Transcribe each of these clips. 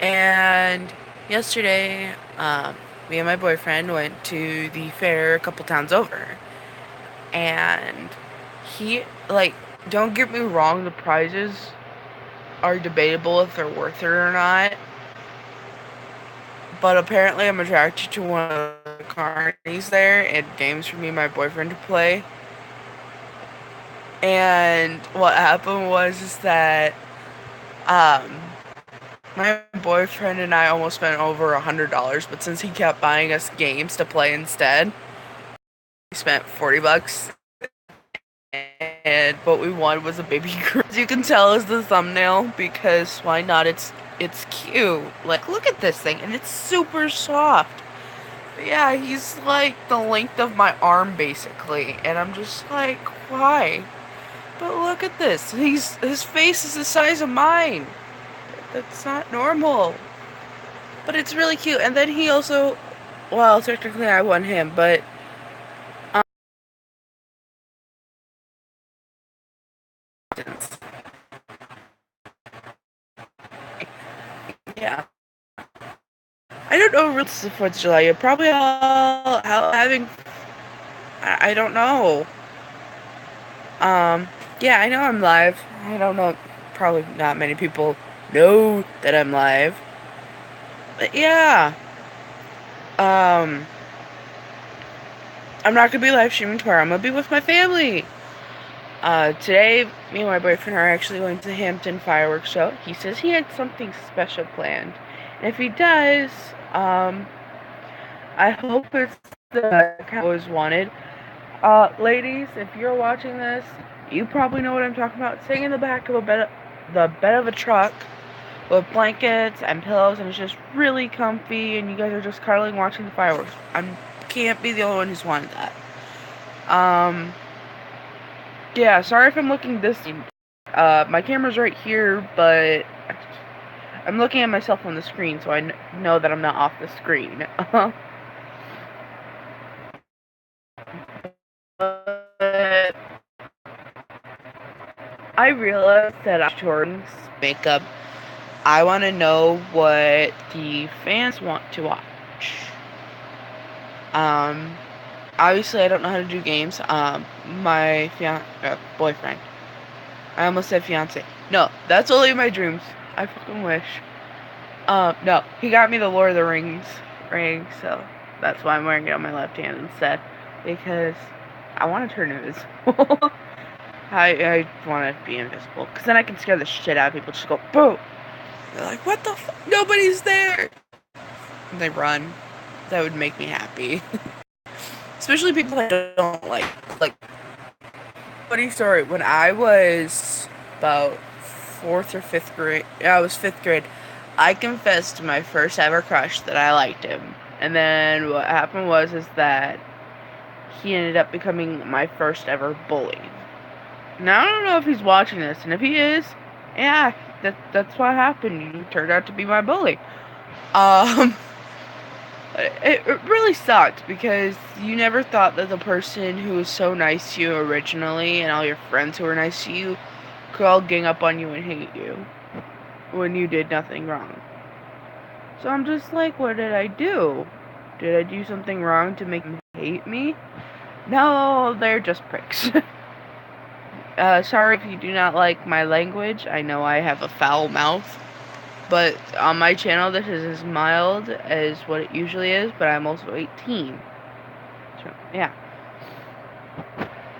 And yesterday, me and my boyfriend went to the fair a couple towns over. And he, like, don't get me wrong, the prizes are debatable if they're worth it or not. But apparently, I'm attracted to one of the carnies there and games for me and my boyfriend to play. And what happened was is that um, my boyfriend and I almost spent over $100, but since he kept buying us games to play instead, we spent $40. And what we won was a baby girl. As you can tell is the thumbnail, because why not? It's cute. Like, look at this thing, and it's super soft. But yeah, he's like the length of my arm basically, and I'm just like, why? But look at this. His face is the size of mine. That's not normal. But it's really cute. And then he also, well, technically I won him, but um, yeah. I don't know really the 4th of July. You're probably all having, I don't know. Um, yeah, I know I'm live. I don't know, probably not many people know that I'm live. But yeah, um, I'm not gonna be live streaming tomorrow. I'm gonna be with my family. Today, me and my boyfriend are actually going to the Hampton fireworks show. He says he had something special planned. And if he does, I hope it's the Cowboys wanted. Ladies, if you're watching this, you probably know what I'm talking about. Sitting in the back of the bed of a truck with blankets and pillows, and it's just really comfy, and you guys are just cuddling watching the fireworks. I can't be the only one who's wanted that. Yeah, sorry if I'm looking this. My camera's right here, but I'm looking at myself on the screen, so I know that I'm not off the screen. But I realized that after makeup, I want to know what the fans want to watch. Um, Obviously, I don't know how to do games. My boyfriend. I almost said fiance. No, that's only my dreams. I fucking wish. No, he got me the Lord of the Rings ring, so that's why I'm wearing it on my left hand instead. Because I want to turn invisible. I want to be invisible. Because then I can scare the shit out of people. Just go, boom! They're like, what the fuck? Nobody's there! And they run. That would make me happy. Especially people I don't like. Like, funny story. When I was about 4th or 5th grade, yeah, I was 5th grade, I confessed to my first ever crush that I liked him. And then what happened was is that he ended up becoming my first ever bully. Now I don't know if he's watching this, and if he is, yeah, that's what happened. You turned out to be my bully. Um, it really sucked because you never thought that the person who was so nice to you originally and all your friends who were nice to you could all gang up on you and hate you when you did nothing wrong. So I'm just like, what did I do? Did I do something wrong to make them hate me? No, they're just pricks. Sorry if you do not like my language. I know I have a foul mouth. But on my channel, this is as mild as what it usually is, but I'm also 18. So, yeah.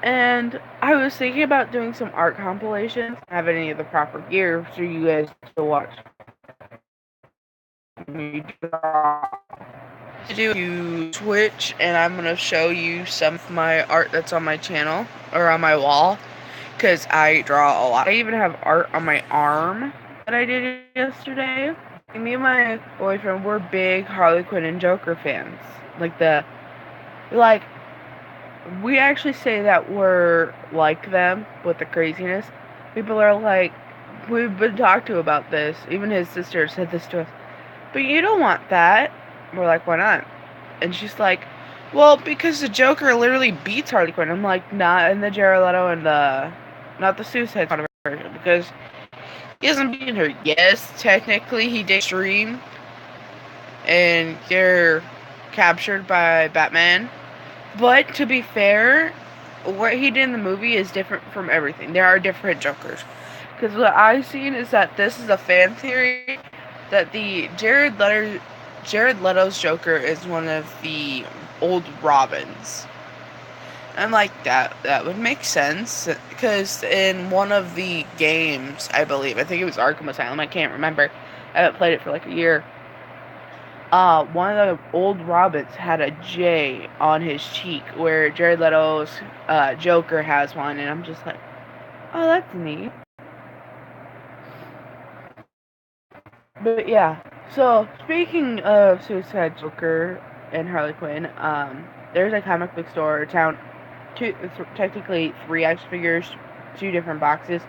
And I was thinking about doing some art compilations. I have any of the proper gear for you guys to watch me draw. To do Twitch, and I'm gonna show you some of my art that's on my channel or on my wall, because I draw a lot. I even have art on my arm that I did yesterday. Me and my boyfriend were big Harley Quinn and Joker fans. Like, we actually say that we're like them with the craziness. People are like, we've been talked to about this. Even his sister said this to us. But you don't want that. We're like, why not? And she's like, well, because the Joker literally beats Harley Quinn. I'm like, not in the Jared Leto and not the Suicide Squad version, because He hasn't beaten her. Yes, technically he did stream and get captured by Batman. But to be fair, what he did in the movie is different from everything. There are different Jokers. Because what I've seen is that this is a fan theory that the Jared Leto's Joker is one of the old Robins. I'm like, that would make sense, because in one of the games, I think it was Arkham Asylum, I can't remember, I haven't played it for like a year, one of the old Robins had a J on his cheek, where Jared Leto's Joker has one, and I'm just like, oh, that's neat. But yeah, so speaking of Suicide Joker and Harley Quinn, there's a comic book store technically 3 action figures, 2 different boxes.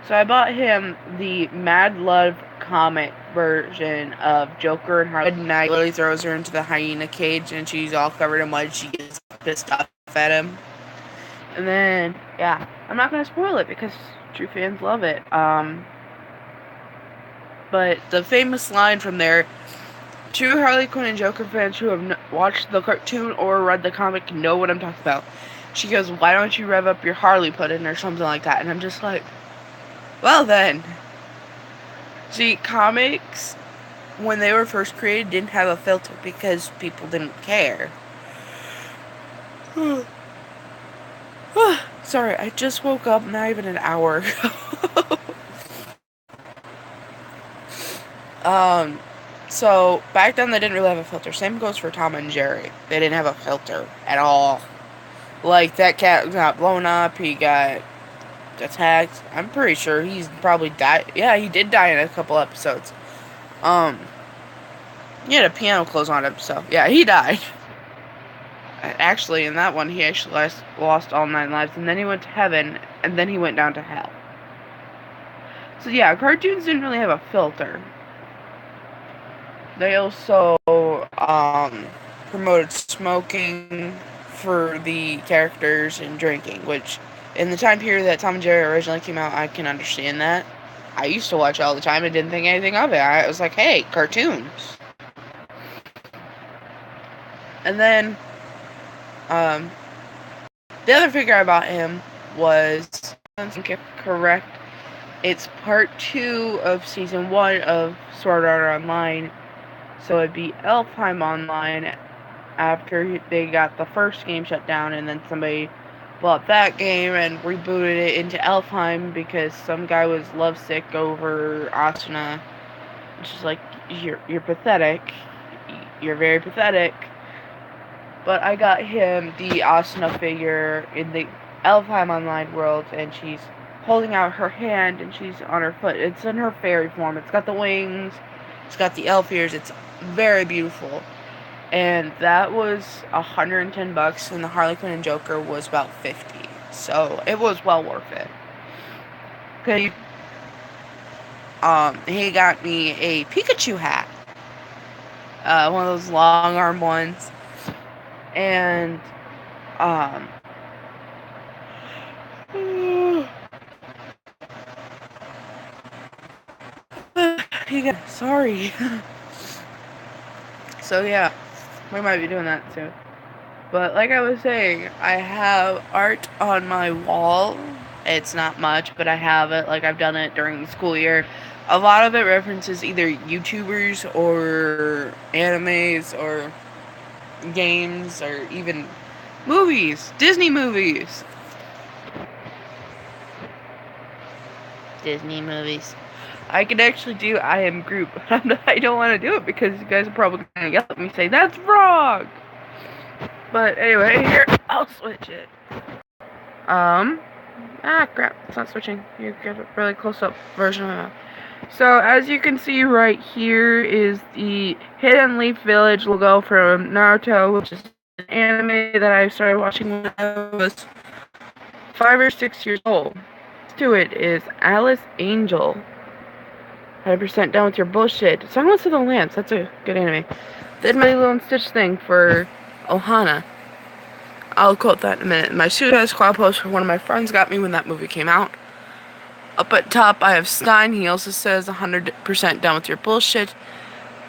So I bought him the Mad Love comic version of Joker and Harley. And I literally throws her into the hyena cage and she's all covered in mud. She gets pissed off at him. And then, yeah, I'm not going to spoil it because true fans love it. But the famous line from there, true Harley Quinn and Joker fans who have watched the cartoon or read the comic know what I'm talking about. She goes, why don't you rev up your Harley pudding or something like that? And I'm just like, well then. See, comics, when they were first created, didn't have a filter because people didn't care. Sorry, I just woke up not even an hour ago. So, back then they didn't really have a filter. Same goes for Tom and Jerry. They didn't have a filter at all. Like, that cat got blown up, he got attacked. I'm pretty sure he's probably died. Yeah, he did die in a couple episodes. He had a piano close on him, so, yeah, he died. Actually, in that one, he actually lost all 9 lives, and then he went to heaven, and then he went down to hell. So, yeah, cartoons didn't really have a filter. They also, promoted smoking for the characters and drinking, which, in the time period that Tom and Jerry originally came out, I can understand that. I used to watch it all the time and didn't think anything of it. I was like, hey, cartoons. And then, the other figure I bought him was, if correct, it's part 2 of season 1 of Sword Art Online. So it'd be Elfheim Online after they got the first game shut down, and then somebody bought that game and rebooted it into Elfheim because some guy was lovesick over Asuna. It's just like, you're pathetic. You're very pathetic. But I got him the Asuna figure in the Elfheim Online world, and she's holding out her hand, and she's on her foot. It's in her fairy form. It's got the wings. It's got the elf ears. It's very beautiful. And that was $110, and the Harley Quinn and Joker was about $50. So it was well worth it. Okay. He got me a Pikachu hat. One of those long arm ones. And sorry. So yeah, we might be doing that soon. But like I was saying, I have art on my wall. It's not much, but I have it. Like, I've done it during the school year. A lot of it references either YouTubers or animes or games or even movies. Disney movies. Disney movies. I could actually do I Am Groot, but I don't want to do it because you guys are probably going to yell at me and say, that's wrong! But anyway, here, I'll switch it. Crap, it's not switching. You get a really close-up version of it. So, as you can see right here is the Hidden Leaf Village logo from Naruto, which is an anime that I started watching when I was 5 or 6 years old. Next to it is Alice Angel. 100% done with your bullshit. Silence of the Lambs, that's a good anime. Did my Lilo and Stitch thing for Ohana. I'll quote that in a minute. My Suicide Squad poster one of my friends got me when that movie came out. Up at top, I have Stein. He also says 100% done with your bullshit.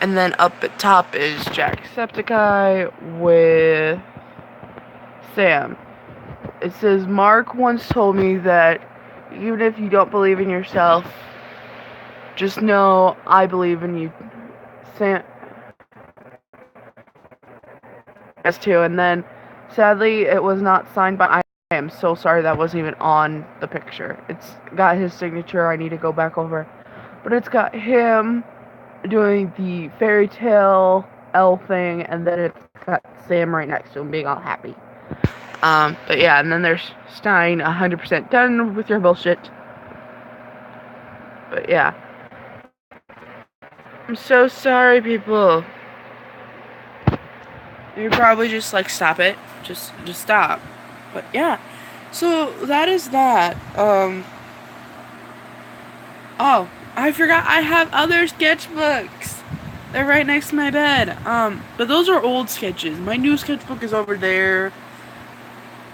And then up at top is Jacksepticeye with Sam. It says, Mark once told me that even if you don't believe in yourself, just know I believe in you. Sam has too. And then, sadly, it was not signed by. I am so sorry that wasn't even on the picture. It's got his signature. I need to go back over. But it's got him doing the fairy tale L thing, and then it's got Sam right next to him being all happy. But yeah, and then there's Stein, 100% done with your bullshit. But yeah. I'm so sorry, people. You're probably just like, stop it. Just stop. But yeah. So that is that. Oh, I forgot I have other sketchbooks. They're right next to my bed. But those are old sketches. My new sketchbook is over there.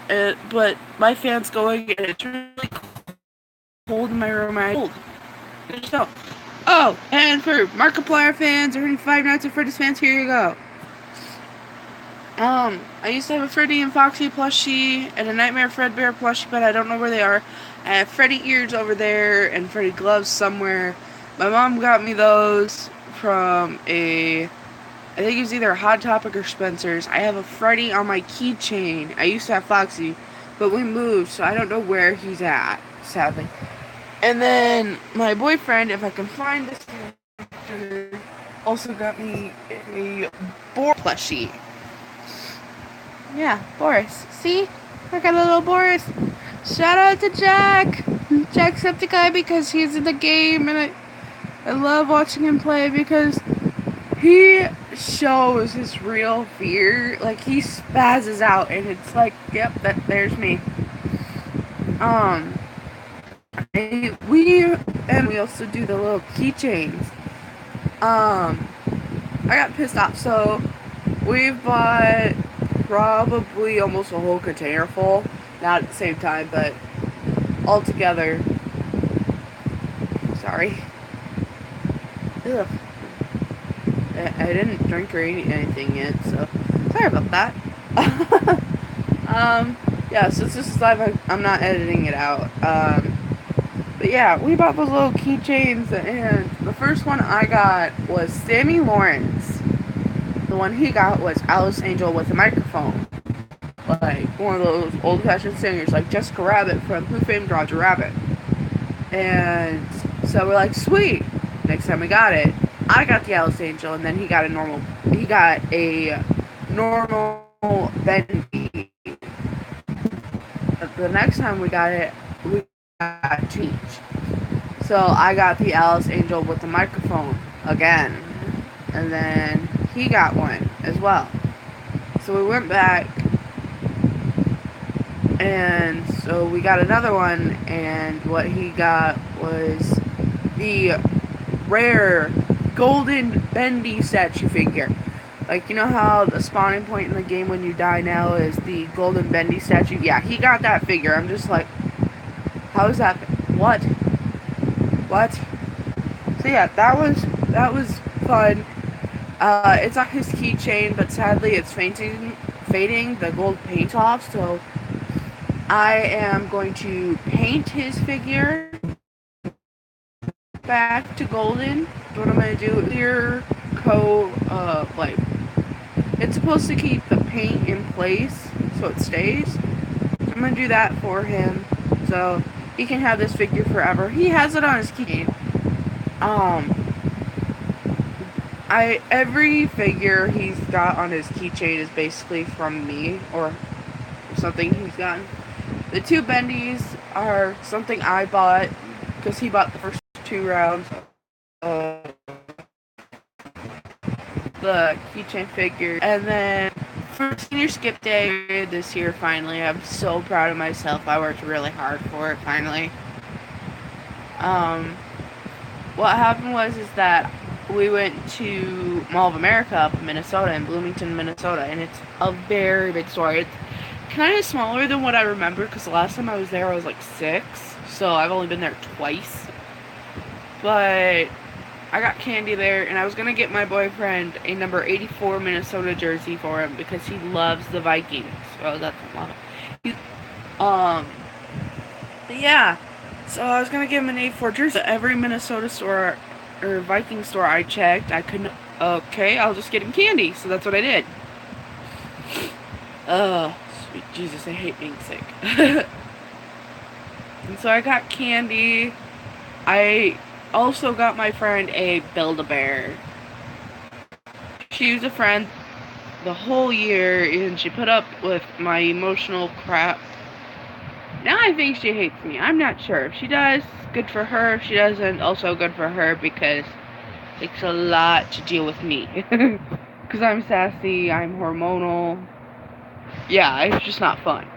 But my fan's going, and it's really cold in my room. So, oh, and for Markiplier fans or any Five Nights at Freddy's fans, here you go. I used to have a Freddy and Foxy plushie and a Nightmare Fredbear plushie, but I don't know where they are. I have Freddy ears over there and Freddy gloves somewhere. My mom got me those from I think it was either Hot Topic or Spencer's. I have a Freddy on my keychain. I used to have Foxy, but we moved, so I don't know where he's at, sadly. And then my boyfriend, if I can find this, also got me a Boris plushie. Yeah, Boris. See? I got a little Boris. Shout out to Jacksepticeye, because he's in the game, and I love watching him play because he shows his real fear. Like, he spazzes out, and it's like, yep, there's me. We also do the little keychains. I got pissed off, so we've bought probably almost a whole container full. Not at the same time, but all together. Sorry. Ugh. I didn't drink or eat anything yet, so sorry about that. Yeah, so this is live. I'm not editing it out. But yeah, we bought those little keychains, and the first one I got was Sammy Lawrence. The one he got was Alice Angel with a microphone. Like, one of those old-fashioned singers, like Jessica Rabbit from Who Framed Roger Rabbit. And so we're like, sweet. Next time we got it, I got the Alice Angel, and then he got a normal Bendy. The next time we got it, we got Cheech. So I got the Alice Angel with the microphone again. And then he got one as well. So we went back, and so we got another one, and what he got was the rare golden bendy statue figure. Like, you know how the spawning point in the game when you die now is the golden bendy statue? Yeah, he got that figure. I'm just like, how is that? What? So yeah, that was fun. It's on his keychain, but sadly it's fading the gold paint off, so I am going to paint his figure back to golden. What I'm going to do is clear coat, like, it's supposed to keep the paint in place so it stays. I'm going to do that for him, so he can have this figure forever. He has it on his keychain. Every figure he's got on his keychain is basically from me, or something he's gotten. The two bendies are something I bought, because he bought the first 2 rounds of the keychain figure. And then for senior skip day this year, finally, I'm so proud of myself. I worked really hard for it, finally. What happened was that we went to Mall of America up in Minnesota, in Bloomington, Minnesota, and it's a very big store. It's kind of smaller than what I remember, because the last time I was there I was like 6, so I've only been there twice. But I got candy there, and I was gonna get my boyfriend a number 84 Minnesota jersey for him because he loves the Vikings. Oh, that's a lot. But yeah. So I was gonna give him an 84 jersey. Every Minnesota store or Viking store I checked, I couldn't. Okay, I'll just get him candy. So that's what I did. Sweet Jesus, I hate being sick. And so I got candy. I also got my friend a Build-A-Bear. She was a friend the whole year, and she put up with my emotional crap. Now I think she hates me. I'm not sure. If she does, good for her. If she doesn't, also good for her, because it takes a lot to deal with me. Because I'm sassy, I'm hormonal. Yeah, it's just not fun.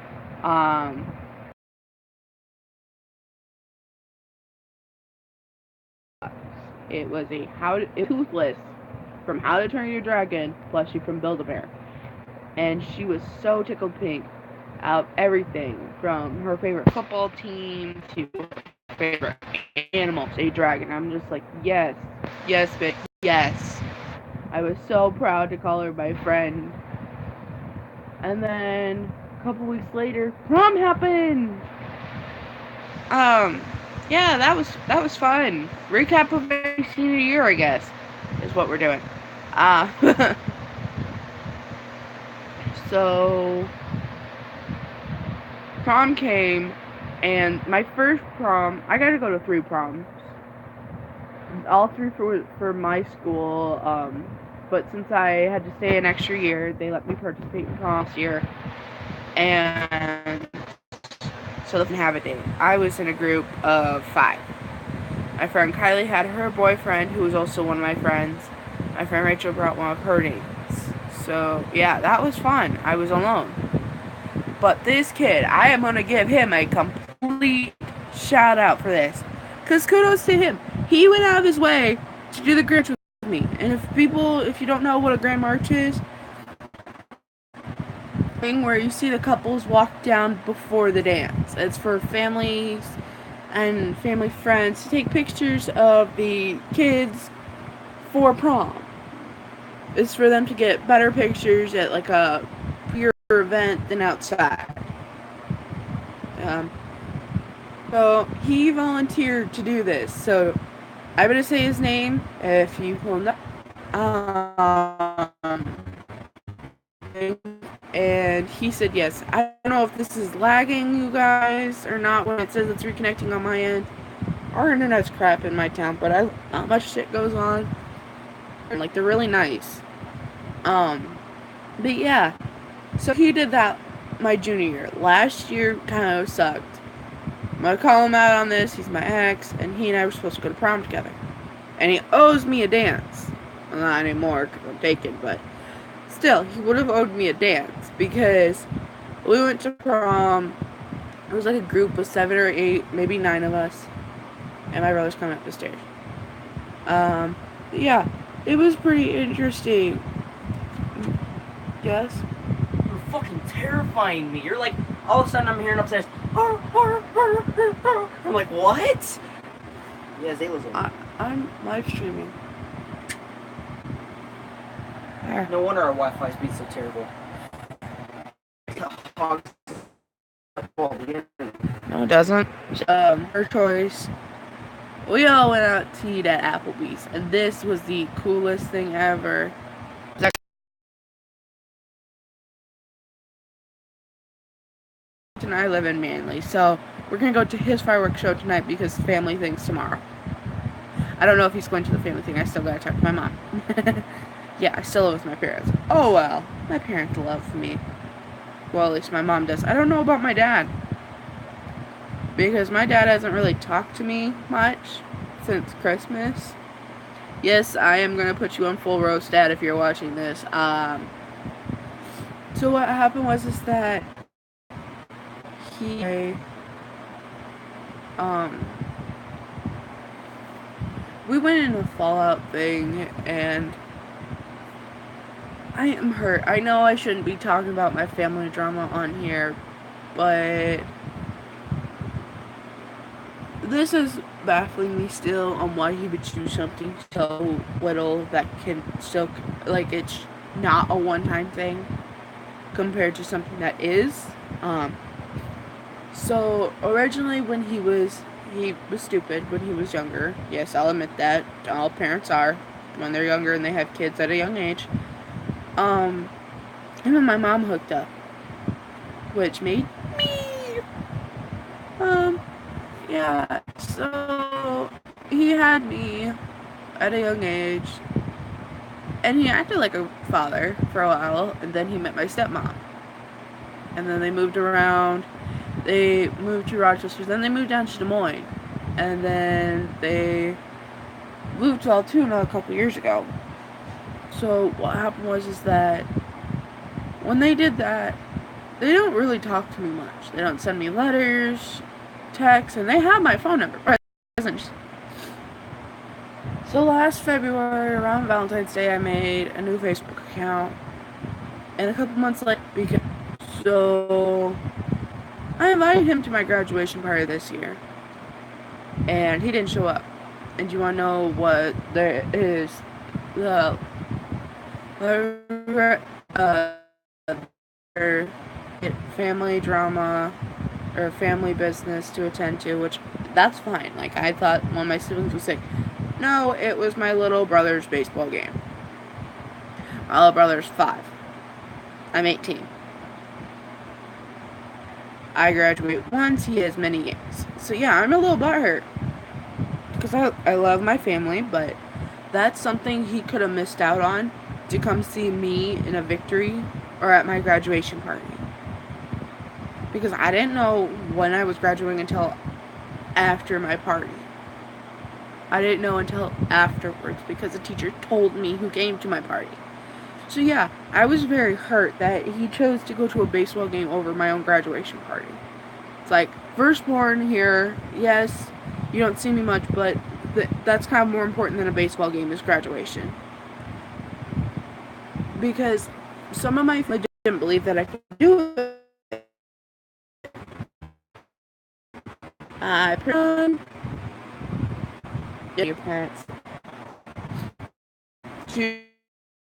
It was a Toothless from How to Train Your Dragon plushie from Build-A-Bear. And she was so tickled pink out of everything, from her favorite football team to her favorite animal, a dragon. I'm just like, yes, bitch, yes. I was so proud to call her my friend. And then a couple weeks later, prom happened. Yeah, that was fun. Recap of my senior year, I guess, is what we're doing. So prom came, and my first prom, I got to go to 3 proms, all 3 for my school. But since I had to stay an extra year, they let me participate in prom this year, and so they can have a date. I was in a group of 5. My friend Kylie had her boyfriend, who was also one of my friends. My friend Rachel brought one of her dates. So yeah, that was fun. I was alone. But this kid, I am going to give him a complete shout out for this. Because kudos to him. He went out of his way to do the Grand March with me. And if you don't know what a Grand March is, thing where you see the couples walk down before the dance. It's for families and family friends to take pictures of the kids for prom. It's for them to get better pictures at like a pure event than outside. So he volunteered to do this. So I'm gonna say his name if you will know. And he said yes. I don't know if this is lagging, you guys, or not when it says it's reconnecting on my end. Our internet's crap in my town, but not much shit goes on. And like, they're really nice. But yeah. So he did that my junior year. Last year kind of sucked. I'm gonna call him out on this. He's my ex, and he and I were supposed to go to prom together. And he owes me a dance. Well, not anymore because I'm taken, but still, he would have owed me a dance because we went to prom. It was like a group of 7 or 8, maybe 9 of us, and my brother's coming up the stairs. Yeah, it was pretty interesting. Yes? You're fucking terrifying me. You're like, all of a sudden I'm hearing upstairs. I'm like, what? Yeah, Zayla's on. I'm live streaming. There. No wonder our Wi-Fi speed's so terrible. No, it doesn't. Her choice. We all went out to eat at Applebee's, and this was the coolest thing ever. And I live in Manly, so we're gonna go to his fireworks show tonight because family thing's tomorrow. I don't know if he's going to the family thing. I still gotta talk to my mom. Yeah, I still live with my parents. Oh well, my parents love me. Well, at least my mom does. I don't know about my dad, because my dad hasn't really talked to me much since Christmas. Yes, I am gonna put you on full roast, Dad, if you're watching this. So what happened was that we went in a Fallout thing, and I am hurt. I know I shouldn't be talking about my family drama on here, but this is baffling me still on why he would choose something so little that can still, like, it's not a one-time thing compared to something that is. So originally when he was stupid when he was younger. Yes, I'll admit that. All parents are when they're younger and they have kids at a young age. Him and my mom hooked up, which made me, yeah, so he had me at a young age, and he acted like a father for a while, and then he met my stepmom, and then they moved around. They moved to Rochester, then they moved down to Des Moines, and then they moved to Altoona a couple years ago. So what happened was is that when they did that, they don't really talk to me much. They don't send me letters, texts, and they have my phone number. So last February, around Valentine's Day, I made a new Facebook account. And a couple months later, so I invited him to my graduation party this year. And he didn't show up. And you want to know what there is? The family drama or family business to attend to, which that's fine. Like, I thought one of my siblings was sick. No, it was my little brother's baseball game. My little brother's 5. I'm 18. I graduate once, he has many games. So yeah, I'm a little butthurt. Because I love my family, but that's something he could have missed out on to come see me in a victory or at my graduation party. Because I didn't know when I was graduating until after my party. I didn't know until afterwards because the teacher told me who came to my party. So yeah, I was very hurt that he chose to go to a baseball game over my own graduation party. It's like, firstborn here, yes, you don't see me much, but that's kind of more important than a baseball game is graduation. Because some of my friends didn't believe that I could do it. Your parents to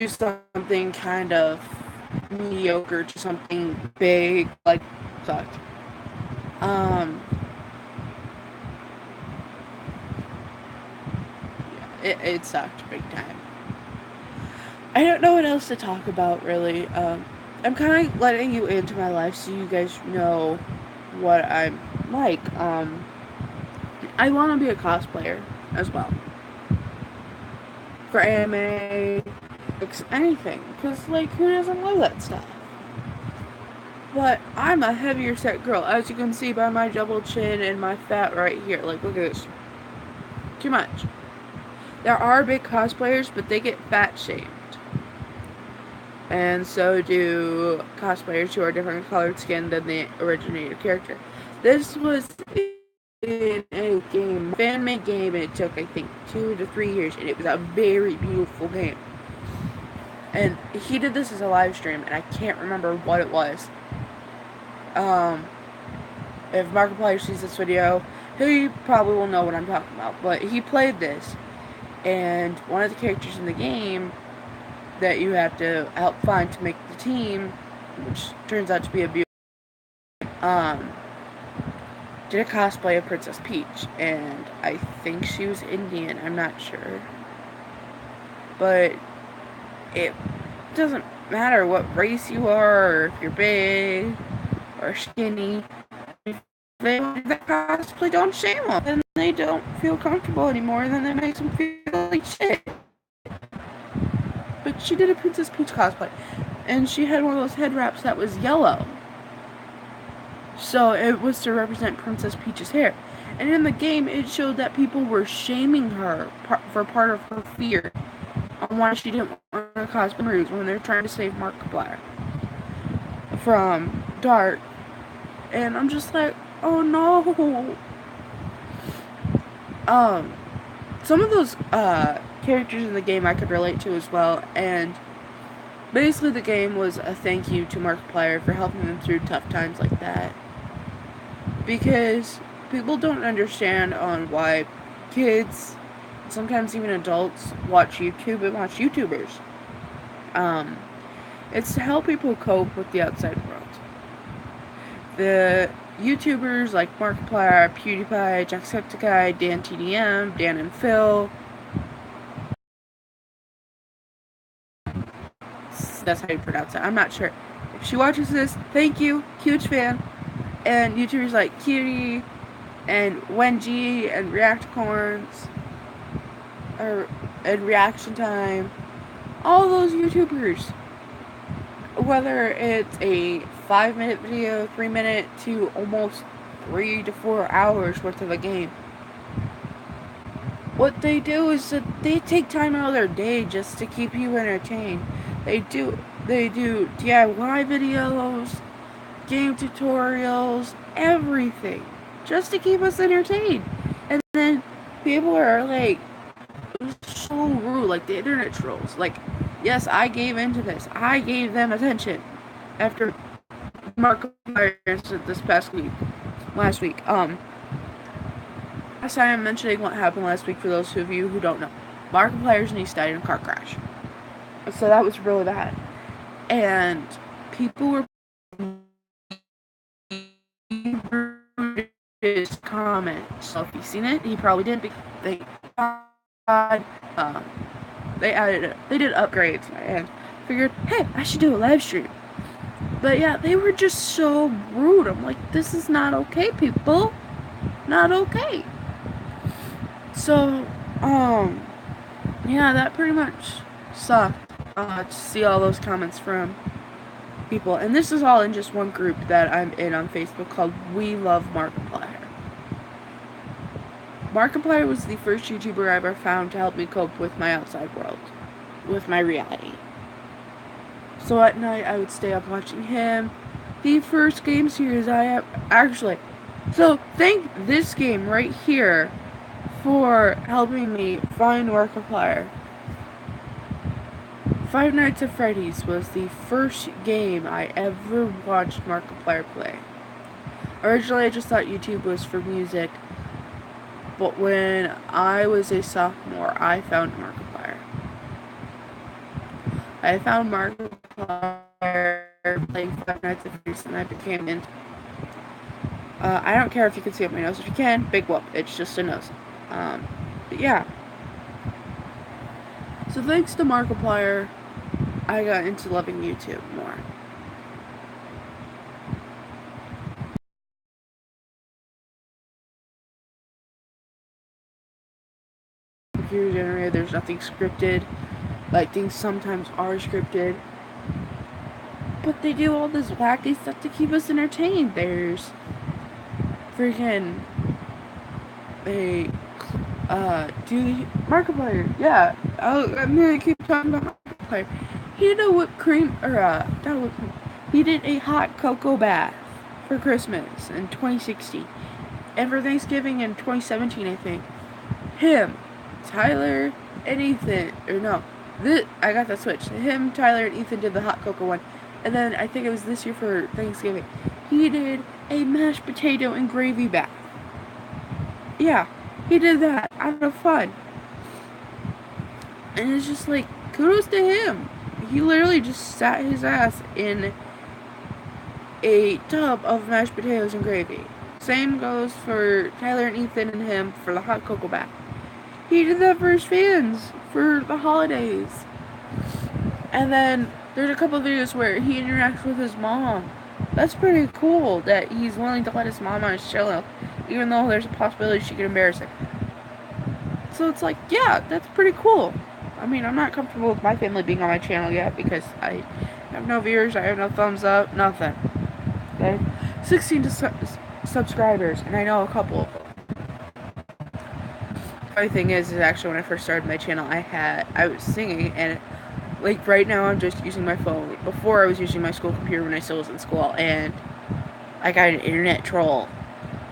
do something kind of mediocre to something big, like, sucked. It sucked big time. I don't know what else to talk about, really. I'm kind of letting you into my life so you guys know what I'm like. I want to be a cosplayer as well. For anime, anything. Because, like, who doesn't love that stuff? But I'm a heavier set girl, as you can see by my double chin and my fat right here. Like, look at this. Too much. There are big cosplayers, but they get fat shamed. And so do cosplayers who are different colored skin than the originator character. This was in a game, fan-made game, and it took, I think, 2 to 3 years, and it was a very beautiful game. And he did this as a live stream, and I can't remember what it was. If Markiplier sees this video, he probably will know what I'm talking about. But he played this, and one of the characters in the game that you have to help find to make the team, which turns out to be a beauty, did a cosplay of Princess Peach, and I think she was Indian, I'm not sure. But it doesn't matter what race you are, or if you're big, or skinny. If they want that cosplay, don't shame them. Then they don't feel comfortable anymore, and then that makes them feel like shit. But she did a Princess Peach cosplay, and she had one of those head wraps that was yellow. So it was to represent Princess Peach's hair. And in the game, it showed that people were shaming her for part of her fear on why she didn't want to cosplay when they're trying to save Markiplier from Dark. And I'm just like, oh no. Some of those characters in the game I could relate to as well, and basically the game was a thank you to Markiplier for helping them through tough times like that. Because people don't understand on why kids, sometimes even adults, watch YouTube and watch YouTubers. It's to help people cope with the outside world. The YouTubers like Markiplier, PewDiePie, Jacksepticeye, Dan TDM, Dan and Phil. That's how you pronounce it. I'm not sure. If she watches this, thank you. Huge fan. And YouTubers like Cutie and Wenji and Reacticorns and Reaction Time. All those YouTubers. Whether it's a 5-minute video, 3-minute to almost 3 to 4 hours worth of a game. What they do is that they take time out of their day just to keep you entertained. They do DIY videos, game tutorials, everything, just to keep us entertained. And then people are like so rude, like the internet trolls. Like, yes, I gave into this. I gave them attention after Markiplier incident this last week. Last time I'm mentioning what happened last week for those of you who don't know. Markiplier's niece died in a car crash. So that was really bad. And people were his comments. So if you've seen it, he probably didn't, because they did upgrades and figured, hey, I should do a live stream. But yeah, they were just so rude. I'm like, this is not okay, people. Not okay. So, yeah, that pretty much sucked to see all those comments from people. And this is all in just one group that I'm in on Facebook called We Love Markiplier. Markiplier was the first YouTuber I ever found to help me cope with my outside world, with my reality. So at night, I would stay up watching him. The first game series I have, actually, so thank this game right here for helping me find Markiplier. Five Nights at Freddy's was the first game I ever watched Markiplier play. Originally, I just thought YouTube was for music, but when I was a sophomore, I found Markiplier. I found Markiplier playing Five Nights at Freddy's, and I became into. I don't care if you can see up my nose. If you can, big whoop. It's just a nose. But yeah. So thanks to Markiplier, I got into loving YouTube more. Computer generated, there's nothing scripted. Like, things sometimes are scripted. But they do all this wacky stuff to keep us entertained. There's freaking Markiplier, yeah. I'm gonna keep talking about Markiplier. He did a whipped cream, or not whipped cream. He did a hot cocoa bath for Christmas in 2016, and for Thanksgiving in 2017, I think. Him, Tyler, and Ethan, or no, I got that switched. Him, Tyler, and Ethan did the hot cocoa one, and then I think it was this year for Thanksgiving. He did a mashed potato and gravy bath. Yeah, he did that out of fun. And it's just like, kudos to him. He literally just sat his ass in a tub of mashed potatoes and gravy. Same goes for Tyler and Ethan and him for the hot cocoa bath. He did that for his fans for the holidays. And then there's a couple of videos where he interacts with his mom. That's pretty cool that he's willing to let his mom on his channel, even though there's a possibility she could embarrass him. So it's like, yeah, that's pretty cool. I mean, I'm not comfortable with my family being on my channel yet because I have no viewers, I have no thumbs up, nothing. Okay? 16 subscribers, and I know a couple. The funny thing is actually when I first started my channel, I was singing, and like right now I'm just using my phone. Before I was using my school computer when I still was in school, and I got an internet troll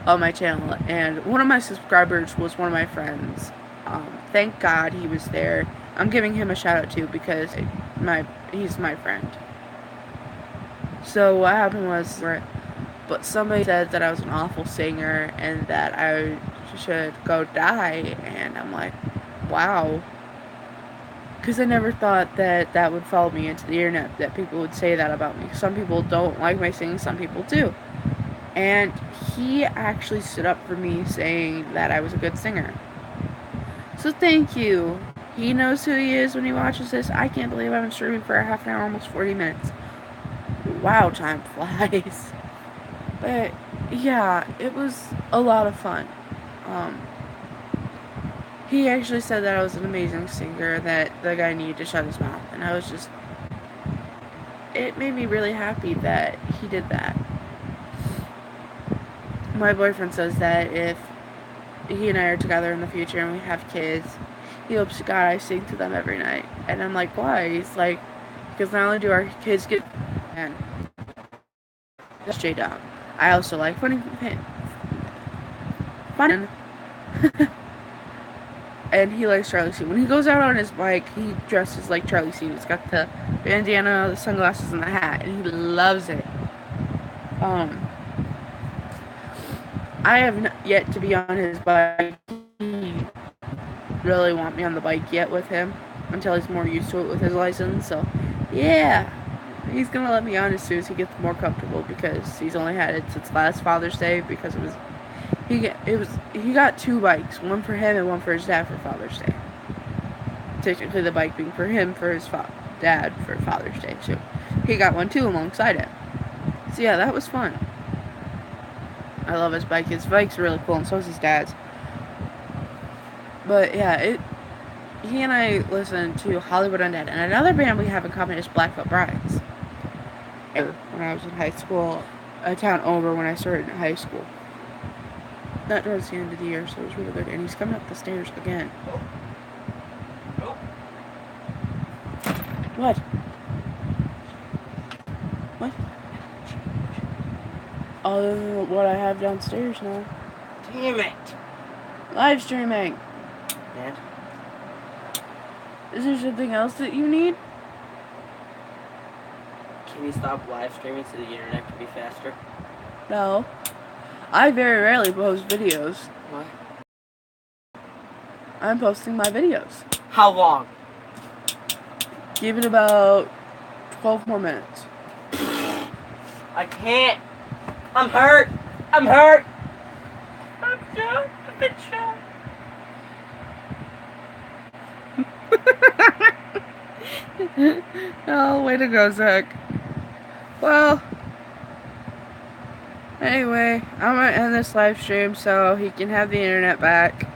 on my channel, and one of my subscribers was one of my friends. Thank God he was there. I'm giving him a shout out too because he's my friend. So what happened was but somebody said that I was an awful singer and that I should go die, and I'm like, wow. Because I never thought that that would follow me into the internet, that people would say that about me. Some people don't like my singing, some people do. And he actually stood up for me saying that I was a good singer. So thank you. He knows who he is when he watches this. I can't believe I've been streaming for a half an hour, almost 40 minutes. Wow, time flies. But yeah, it was a lot of fun. He actually said that I was an amazing singer, that the guy needed to shut his mouth. And I was just... It made me really happy that he did that. My boyfriend says that if he and I are together in the future and we have kids, he hopes to God I sing to them every night. And I'm like, why? He's like, because not only do our kids get... And that's J-Dog. I also like funny... Fun. And he likes Charlie Sheen. When he goes out on his bike, he dresses like Charlie Sheen. He's got the bandana, the sunglasses, and the hat, and he loves it. I have yet to be on his bike. He really want me on the bike yet with him until he's more used to it with his license. So, yeah, he's gonna let me on as soon as he gets more comfortable, because he's only had it since last Father's Day, because it was. He got 2 bikes, one for him and one for his dad for Father's Day. Technically, the bike being for him for his dad for Father's Day too. He got one too alongside it. So yeah, that was fun. I love his bike. His bike's really cool, and so is his dad's. But yeah, he and I listened to Hollywood Undead, and another band we have in common is Blackfoot Brides. When I was in high school, a town over when I started in high school. That towards the end of the year, so it was really good. And he's coming up the stairs again. Oh. What? What? Other than what I have downstairs now. Damn it! Live streaming. And? Is there something else that you need? Can you stop live streaming so the internet can be faster? No. I very rarely post videos. What? I'm posting my videos. How long? Give it about 12 more minutes. I can't. I'm hurt. I'm hurt. I'm shot. I've been shot. Oh, way to go, Zach. Well, anyway, I'm gonna end this live stream so he can have the internet back.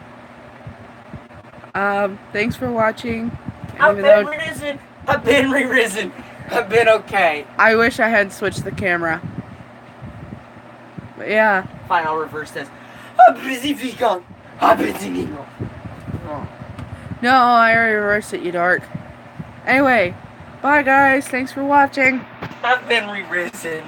Thanks for watching. I've been re-risen. I've been re-risen. I've been okay. I wish I had switched the camera. But yeah. Fine, I'll reverse this. I'm busy vegan. I've been singing. Oh. No, I already reversed it, you dork. Anyway, bye guys. Thanks for watching. I've been re-risen.